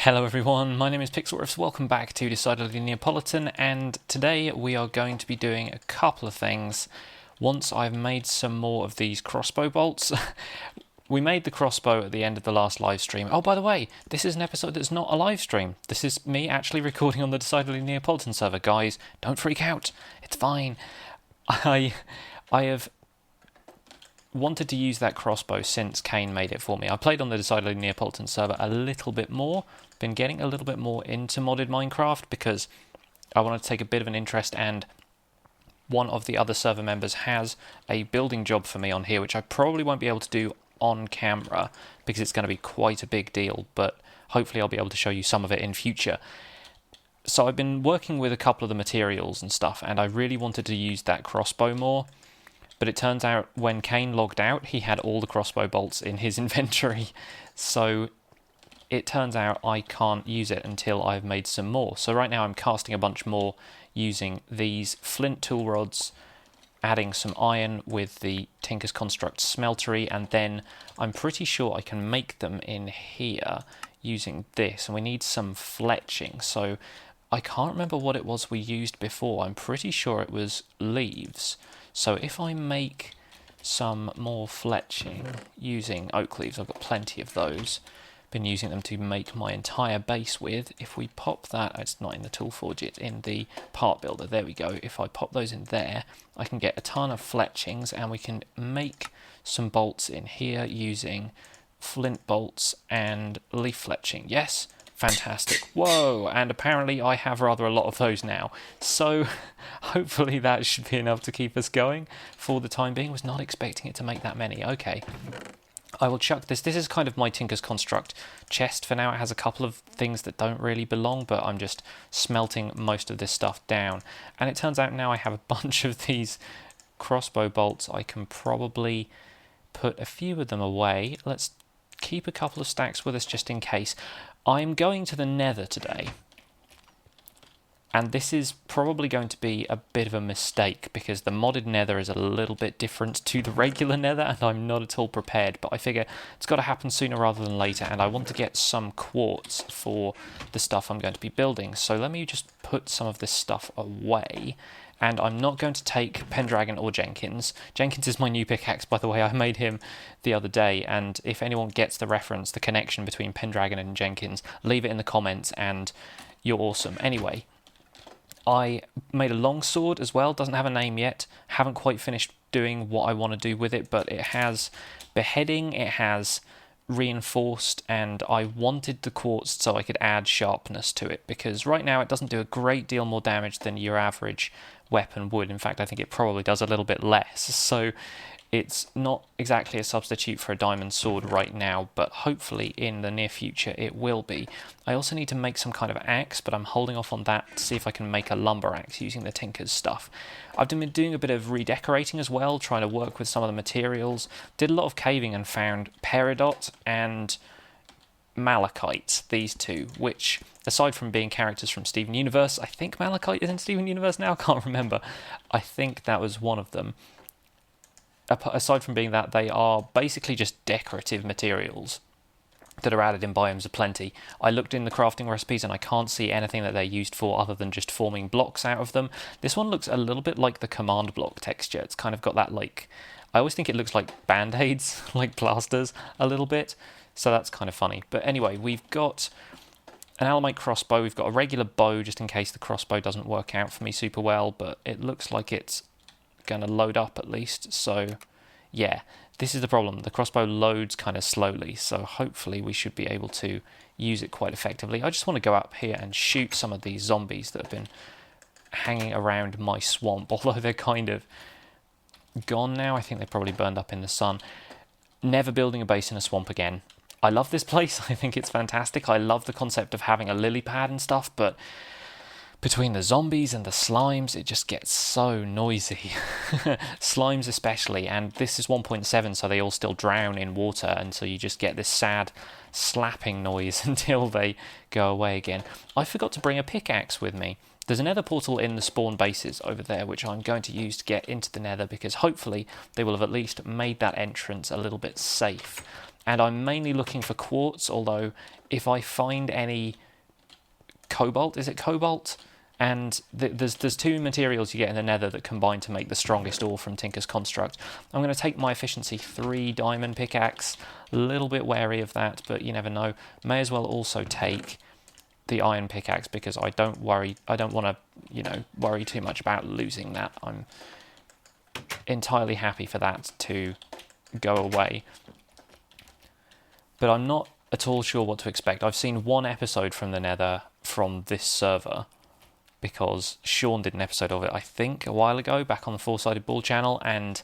Hello everyone, my name is Pixlriffs, welcome back to Decidedly Neapolitan, and today we are going to be doing a couple of things. Once I've made some more of these crossbow bolts, we made the crossbow at the end of the last live stream. Oh, by the way, this is an episode that's not a live stream. This is me actually recording on the Decidedly Neapolitan server. Guys, don't freak out, it's fine. I have wanted to use that crossbow since Kane made it for me. I played on the Decidedly Neapolitan server a little bit more, been getting a little bit more into modded Minecraft because I wanted to take a bit of an interest, and one of the other server members has a building job for me on here, which I probably won't be able to do on camera because it's going to be quite a big deal, but hopefully I'll be able to show you some of it in future. So I've been working with a couple of the materials and stuff, and I really wanted to use that crossbow more. But it turns out when Kane logged out, he had all the crossbow bolts in his inventory. So it turns out I can't use it until I've made some more. So right now I'm casting a bunch more using these flint tool rods, adding some iron with the Tinker's Construct smeltery, and then I'm pretty sure I can make them in here using this. And we need some fletching. So I can't remember what it was we used before. I'm pretty sure it was leaves. So if I make some more fletching using oak leaves, I've got plenty of those, been using them to make my entire base with. If we pop that, it's not in the tool forge, it's in the part builder, there we go. If I pop those in there, I can get a ton of fletchings, and we can make some bolts in here using flint bolts and leaf fletching. Yes, fantastic. Whoa, and apparently I have rather a lot of those now. So hopefully that should be enough to keep us going for the time being. Was not expecting it to make that many. Okay. I will chuck this. This is kind of my Tinker's Construct chest for now. It has a couple of things that don't really belong, but I'm just smelting most of this stuff down. And it turns out now I have a bunch of these crossbow bolts. I can probably put a few of them away. Let's keep a couple of stacks with us just in case. I'm going to the Nether today, and this is probably going to be a bit of a mistake because the modded Nether is a little bit different to the regular Nether, and I'm not at all prepared, but I figure it's got to happen sooner rather than later, and I want to get some quartz for the stuff I'm going to be building. So let me just put some of this stuff away. And I'm not going to take Pendragon or Jenkins. Jenkins is my new pickaxe, by the way. I made him the other day, and if anyone gets the reference, the connection between Pendragon and Jenkins, leave it in the comments and you're awesome. Anyway, I made a longsword as well. Doesn't have a name yet. Haven't quite finished doing what I want to do with it, but it has beheading, it has reinforced, and I wanted the quartz so I could add sharpness to it, because right now it doesn't do a great deal more damage than your average weapon would. In fact, I think it probably does a little bit less, so it's not exactly a substitute for a diamond sword right now, but hopefully in the near future it will be. I also need to make some kind of axe, but I'm holding off on that to see if I can make a lumber axe using the Tinker's stuff. I've been doing a bit of redecorating as well, trying to work with some of the materials. Did a lot of caving and found peridot and malachite, these two, which, aside from being characters from Steven Universe, I think malachite is in Steven Universe now, I can't remember. I think that was one of them. Aside from being that, they are basically just decorative materials that are added in Biomes aplenty. I looked in the crafting recipes and I can't see anything that they're used for other than just forming blocks out of them. This one looks a little bit like the command block texture. It's kind of got that, like, I always think it looks like band-aids, like plasters, a little bit. So that's kind of funny. But anyway, we've got an Alamite crossbow. We've got a regular bow just in case the crossbow doesn't work out for me super well, but it looks like it's going to load up at least. So yeah, this is the problem. The crossbow loads kind of slowly, so hopefully we should be able to use it quite effectively. I just want to go up here and shoot some of these zombies that have been hanging around my swamp, although they're kind of gone now. I think they probably burned up in the sun. Never building a base in a swamp again. I love this place. I think it's fantastic. I love the concept of having a lily pad and stuff, but between the zombies and the slimes, it just gets so noisy. Slimes especially, and this is 1.7, so they all still drown in water, and so you just get this sad slapping noise until they go away again. I forgot to bring a pickaxe with me. There's a nether portal in the spawn bases over there, which I'm going to use to get into the nether, because hopefully they will have at least made that entrance a little bit safe. and I'm mainly looking for quartz, although if I find any cobalt, is it cobalt? And there's two materials you get in the nether that combine to make the strongest ore from Tinker's Construct. I'm going to take my efficiency 3 diamond pickaxe, a little bit wary of that, but you never know. May as well also take the iron pickaxe because I don't want to, worry too much about losing that. I'm entirely happy for that to go away. But I'm not at all sure what to expect. I've seen one episode from the nether from this server, because Sean did an episode of it, I think, a while ago, back on the Four-Sided Ball channel, and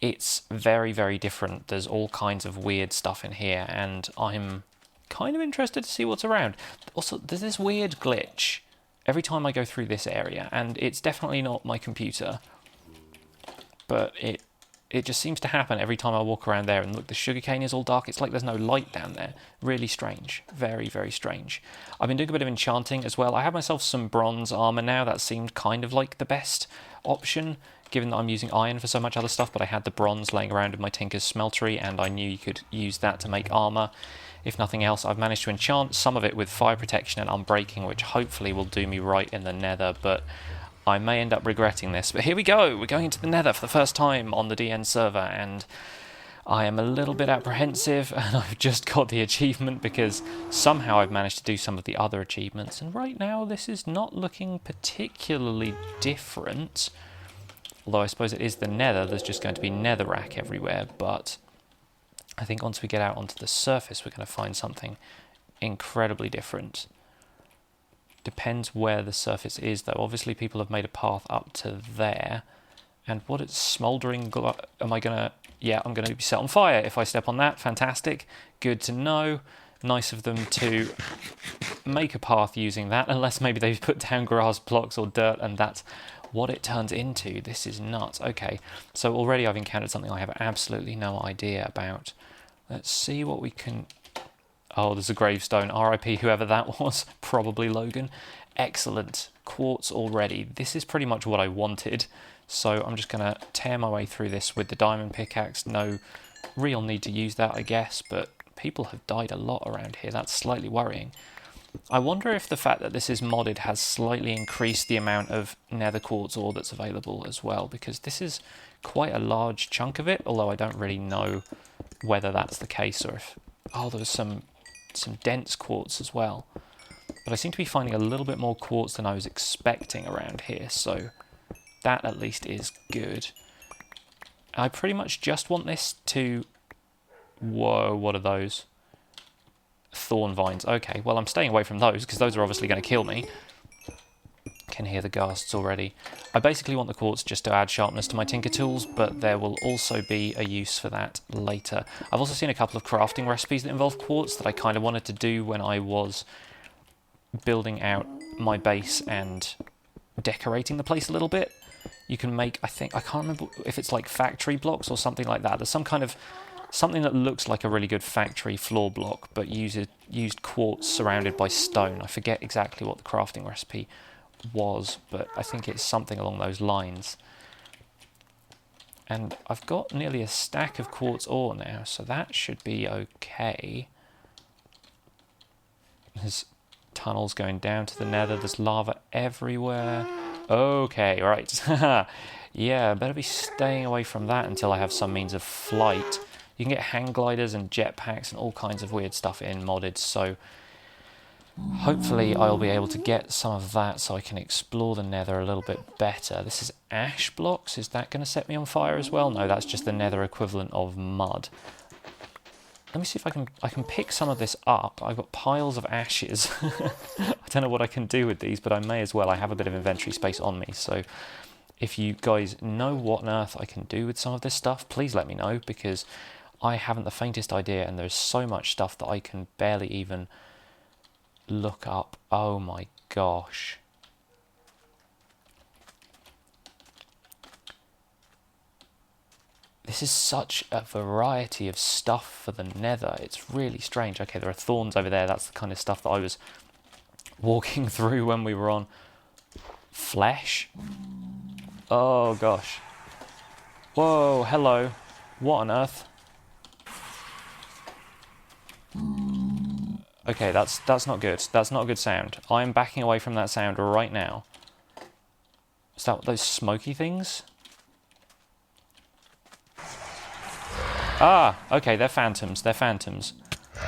it's very, very different. There's all kinds of weird stuff in here, and I'm kind of interested to see what's around. Also, there's this weird glitch every time I go through this area, and it's definitely not my computer, but it just seems to happen every time I walk around there. And look, the sugarcane is all dark. It's like there's no light down there. Really strange. Very, very strange. I've been doing a bit of enchanting as well. I have myself some bronze armor now. That seemed kind of like the best option, given that I'm using iron for so much other stuff, but I had the bronze laying around in my Tinker's Smeltery, and I knew you could use that to make armor. If nothing else, I've managed to enchant some of it with fire protection and unbreaking, which hopefully will do me right in the nether, but I may end up regretting this. But here we go, we're going into the nether for the first time on the DN server, and I am a little bit apprehensive, and I've just got the achievement because somehow I've managed to do some of the other achievements, and right now this is not looking particularly different. Although I suppose it is the nether, there's just going to be netherrack everywhere, but I think once we get out onto the surface we're going to find something incredibly different. Depends where the surface is, though. Obviously, people have made a path up to there. And what is smouldering? Am I gonna? Yeah, I'm gonna be set on fire if I step on that. Fantastic. Good to know. Nice of them to make a path using that, unless maybe they've put down grass blocks or dirt, and that's what it turns into. This is nuts. Okay, so already I've encountered something I have absolutely no idea about. Let's see what we can. Oh, there's a gravestone. RIP whoever that was. Probably Logan. Excellent. Quartz already. This is pretty much what I wanted. So I'm just going to tear my way through this with the diamond pickaxe. No real need to use that, I guess, but people have died a lot around here. That's slightly worrying. I wonder if the fact that this is modded has slightly increased the amount of nether quartz ore that's available as well, because this is quite a large chunk of it, although I don't really know whether that's the case or if... Oh, there was some dense quartz as well, but I seem to be finding a little bit more quartz than I was expecting around here, so that at least is good. I pretty much just want this to... Whoa, what are those? Thorn vines. Okay, well I'm staying away from those because those are obviously going to kill me. Can hear the ghasts already. I basically want the quartz just to add sharpness to my tinker tools, but there will also be a use for that later. I've also seen a couple of crafting recipes that involve quartz that I kind of wanted to do when I was building out my base and decorating the place a little bit. You can make, I can't remember if it's like factory blocks or something like that. There's some kind of something that looks like a really good factory floor block, but used quartz surrounded by stone. I forget exactly what the crafting recipe was, but I think it's something along those lines. And I've got nearly a stack of quartz ore now, so that should be okay. There's tunnels going down to the nether, there's lava everywhere. Okay, right. Yeah, better be staying away from that until I have some means of flight. You can get hang gliders and jetpacks and all kinds of weird stuff in modded, so hopefully I'll be able to get some of that so I can explore the nether a little bit better. This is ash blocks. Is that going to set me on fire as well? No, that's just the nether equivalent of mud. Let me see if I can pick some of this up. I've got piles of ashes. I don't know what I can do with these, but I may as well. I have a bit of inventory space on me, so if you guys know what on earth I can do with some of this stuff, please let me know, because I haven't the faintest idea, and there's so much stuff that I can barely even look up. Oh my gosh. This is such a variety of stuff for the nether. It's really strange. Okay, there are thorns over there. That's the kind of stuff that I was walking through when we were on. Flesh? Oh gosh. Whoa, hello. What on earth? Okay, that's not good. That's not a good sound. I'm backing away from that sound right now. Is that those smoky things? Ah, okay, they're phantoms. They're phantoms.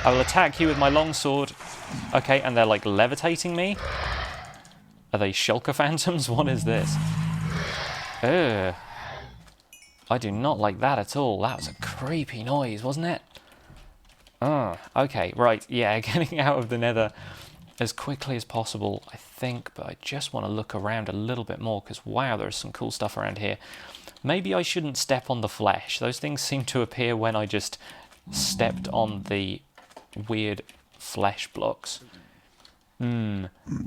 I will attack you with my longsword. Okay, and they're like levitating me? Are they shulker phantoms? What is this? Ugh. I do not like that at all. That was a creepy noise, wasn't it? Okay, right, yeah, getting out of the Nether as quickly as possible, I think, but I just want to look around a little bit more, because wow, there's some cool stuff around here. Maybe I shouldn't step on the flesh. Those things seem to appear when I just stepped on the weird flesh blocks.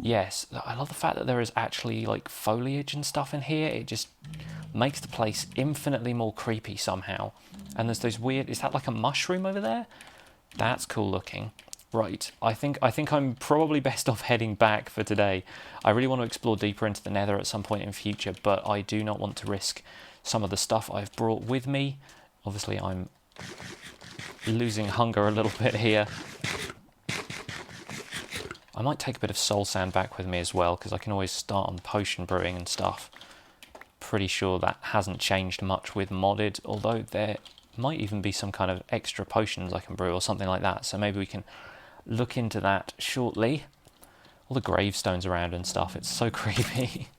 Yes, I love the fact that there is actually like foliage and stuff in here. It just makes the place infinitely more creepy somehow. And there's those weird, is that like a mushroom over there? That's cool looking. Right, I think I'm probably best off heading back for today. I really want to explore deeper into the Nether at some point in future, but I do not want to risk some of the stuff I've brought with me. Obviously, I'm losing hunger a little bit here. I might take a bit of soul sand back with me as well, because I can always start on potion brewing and stuff. Pretty sure that hasn't changed much with modded, although there might even be some kind of extra potions I can brew or something like that, so maybe we can look into that shortly. All the gravestones around and stuff, it's so creepy.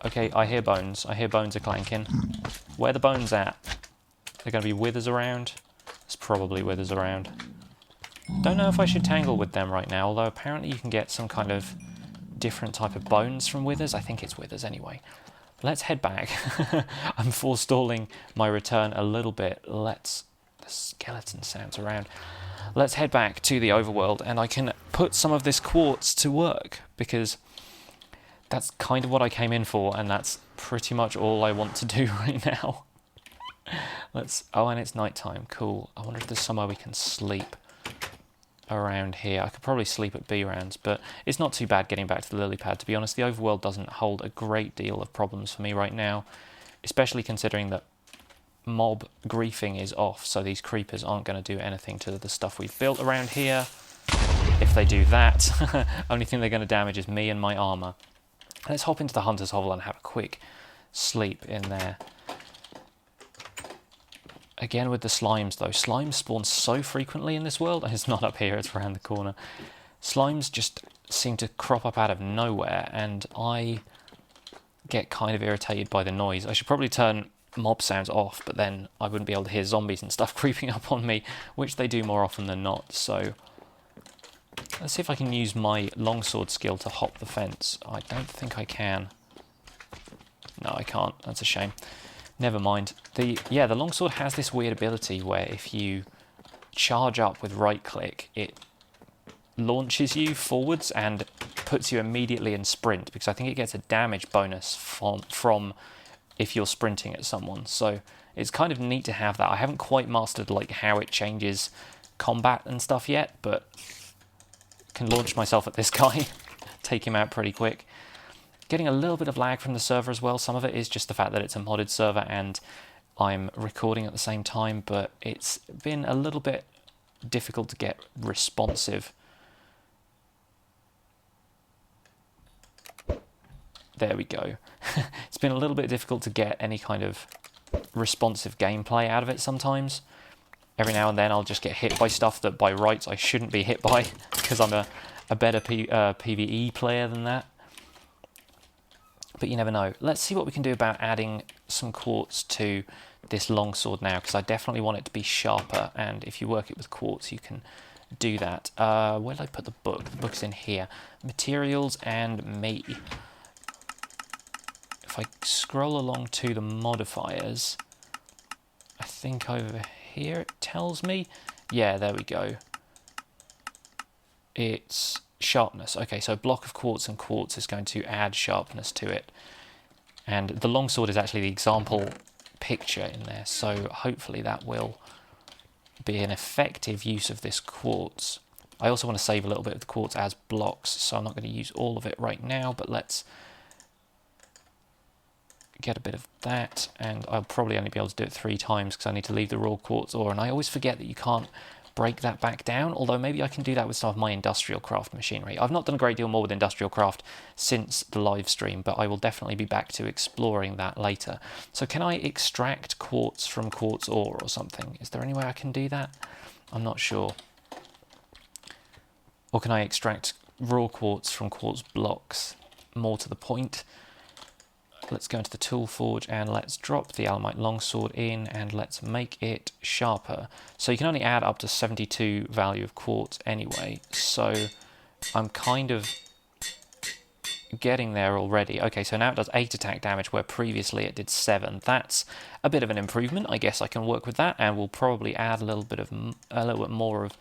Okay, I hear bones. I hear bones are clanking. Where are the bones at? They're going to be withers around? There's probably withers around. Don't know if I should tangle with them right now, although apparently you can get some kind of different type of bones from withers. I think it's withers anyway. Let's head back. I'm forestalling my return a little bit. The skeleton sounds around. Let's head back to the overworld, and I can put some of this quartz to work, because that's kind of what I came in for, and that's pretty much all I want to do right now. Oh, and it's nighttime. Cool. I wonder if there's somewhere we can sleep around here. I could probably sleep at bRanN's, but it's not too bad getting back to the lily pad. To be honest, the overworld doesn't hold a great deal of problems for me right now, especially considering that mob griefing is off, so these creepers aren't going to do anything to the stuff we've built around here. If they do that, only thing they're going to damage is me and my armor. Let's hop into the hunter's hovel and have a quick sleep in there. Again with the slimes though, slimes spawn so frequently in this world, and it's not up here, it's around the corner. Slimes just seem to crop up out of nowhere, and I get kind of irritated by the noise. I should probably turn mob sounds off, but then I wouldn't be able to hear zombies and stuff creeping up on me, which they do more often than not, so let's see if I can use my longsword skill to hop the fence. I don't think I can. No, I can't, that's a shame. Never mind. The longsword has this weird ability where if you charge up with right click, it launches you forwards and puts you immediately in sprint, because I think it gets a damage bonus from if you're sprinting at someone. So it's kind of neat to have that. I haven't quite mastered like how it changes combat and stuff yet, but can launch myself at this guy, take him out pretty quick. Getting a little bit of lag from the server as well. Some of it is just the fact that it's a modded server and I'm recording at the same time, but it's been a little bit difficult to get responsive. There we go. It's been a little bit difficult to get any kind of responsive gameplay out of it sometimes. Every now and then I'll just get hit by stuff that by rights I shouldn't be hit by, because I'm a better PvE player than that. But you never know. Let's see what we can do about adding some quartz to this longsword now, because I definitely want it to be sharper, and if you work it with quartz you can do that. Where did I put the book? The book's in here. Materials and me. If I scroll along to the modifiers, I think over here it tells me. Yeah, there we go. It's sharpness. Okay, so a block of quartz and quartz is going to add sharpness to it. And the longsword is actually the example picture in there, so hopefully that will be an effective use of this quartz. I also want to save a little bit of the quartz as blocks, so I'm not going to use all of it right now, but let's get a bit of that, and I'll probably only be able to do it 3 times because I need to leave the raw quartz ore, and I always forget that you can't break that back down, although maybe I can do that with some of my IndustrialCraft machinery. I've not done a great deal more with IndustrialCraft since the live stream, but I will definitely be back to exploring that later. So can I extract quartz from quartz ore or something? Is there any way I can do that? I'm not sure. Or can I extract raw quartz from quartz blocks? More to the point, let's go into the tool forge and let's drop the Alamite longsword in and let's make it sharper. So you can only add up to 72 value of quartz anyway, so I'm kind of getting there already. Okay, so now it does 8 attack damage where previously it did 7. That's a bit of an improvement. I guess I can work with that, and we'll probably add a little bit more of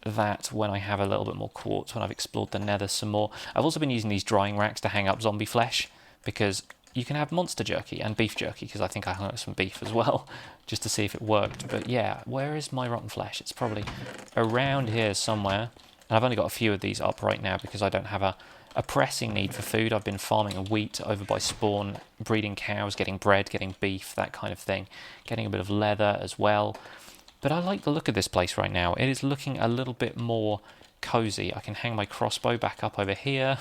that when I have a little bit more quartz, when I've explored the nether some more. I've also been using these drying racks to hang up zombie flesh, because you can have monster jerky and beef jerky, because I think I hung up some beef as well, just to see if it worked. But yeah, where is my rotten flesh? It's probably around here somewhere. And I've only got a few of these up right now because I don't have a pressing need for food. I've been farming a wheat over by spawn, breeding cows, getting bread, getting beef, that kind of thing. Getting a bit of leather as well. But I like the look of this place right now. It is looking a little bit more cozy. I can hang my crossbow back up over here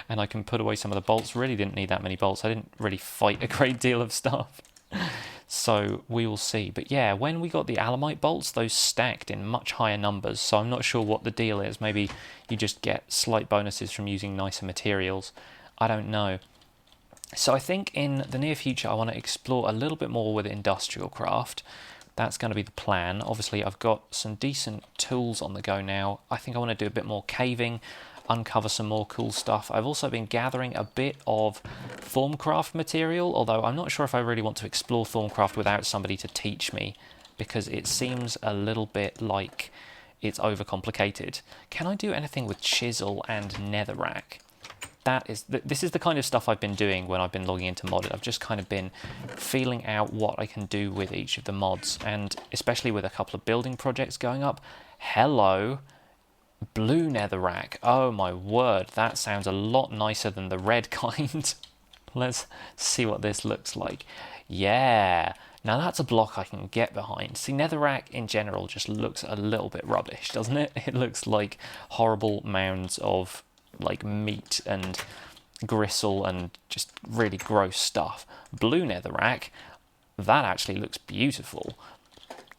and I can put away some of the bolts. Really didn't need that many bolts. I didn't really fight a great deal of stuff. So we will see. But yeah, when we got the Alamite bolts, those stacked in much higher numbers. So I'm not sure what the deal is. Maybe you just get slight bonuses from using nicer materials. I don't know. So I think in the near future I want to explore a little bit more with IndustrialCraft. That's going to be the plan. Obviously, I've got some decent tools on the go now. I think I want to do a bit more caving, uncover some more cool stuff. I've also been gathering a bit of Thaumcraft material, although I'm not sure if I really want to explore Thaumcraft without somebody to teach me, because it seems a little bit like it's overcomplicated. Can I do anything with chisel and netherrack? This is the kind of stuff I've been doing when I've been logging into modded. I've just kind of been feeling out what I can do with each of the mods, and especially with a couple of building projects going up. Hello, blue netherrack. Oh my word, that sounds a lot nicer than the red kind. Let's see what this looks like. Yeah, now that's a block I can get behind. See, netherrack in general just looks a little bit rubbish, doesn't it? It looks like horrible mounds of like meat and gristle and just really gross stuff. Blue netherrack, that actually looks beautiful.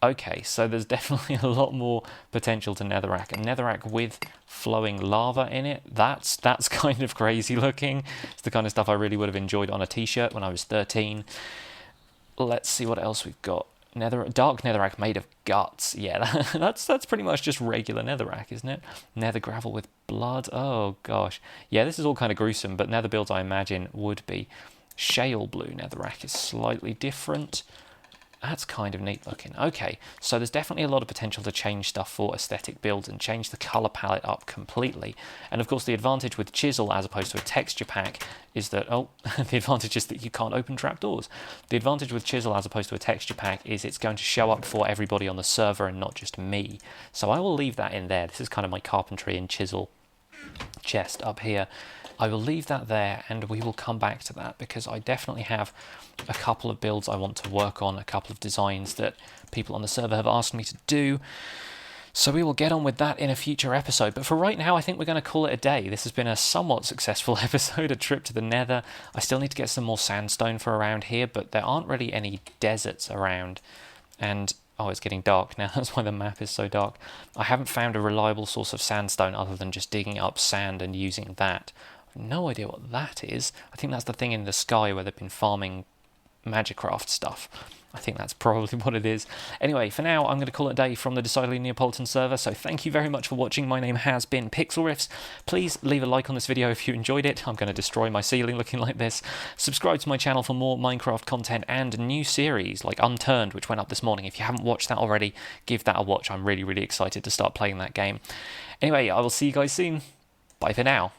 Okay, so there's definitely a lot more potential to netherrack, and netherrack with flowing lava in it, that's kind of crazy looking. It's the kind of stuff I really would have enjoyed on a t-shirt when I was 13. Let's see what else we've got. Dark netherrack made of guts. Yeah, that's pretty much just regular netherrack, isn't it? Nether gravel with blood. Oh gosh. Yeah, this is all kind of gruesome, but nether builds I imagine would be. Shale blue netherrack is slightly different. That's kind of neat looking. Okay, so there's definitely a lot of potential to change stuff for aesthetic builds and change the colour palette up completely. And of course the advantage with chisel as opposed to a texture pack is that, the advantage is that you can't open trapdoors. The advantage with chisel as opposed to a texture pack is it's going to show up for everybody on the server and not just me. So I will leave that in there. This is kind of my carpentry and chisel chest up here. I will leave that there and we will come back to that, because I definitely have a couple of builds I want to work on, a couple of designs that people on the server have asked me to do. So we will get on with that in a future episode. But for right now, I think we're going to call it a day. This has been a somewhat successful episode, a trip to the Nether. I still need to get some more sandstone for around here, but there aren't really any deserts around. And oh, it's getting dark now. That's why the map is so dark. I haven't found a reliable source of sandstone other than just digging up sand and using that. I have no idea what that is. I think that's the thing in the sky where they've been farming Magicraft stuff. I think that's probably what it is. Anyway, for now, I'm going to call it a day from the decidedly Neapolitan server, so thank you very much for watching. My name has been Pixlriffs. Please leave a like on this video if you enjoyed it. I'm going to destroy my ceiling looking like this. Subscribe to my channel for more Minecraft content and new series like Unturned, which went up this morning. If you haven't watched that already, give that a watch. I'm really, really excited to start playing that game. Anyway, I will see you guys soon. Bye for now.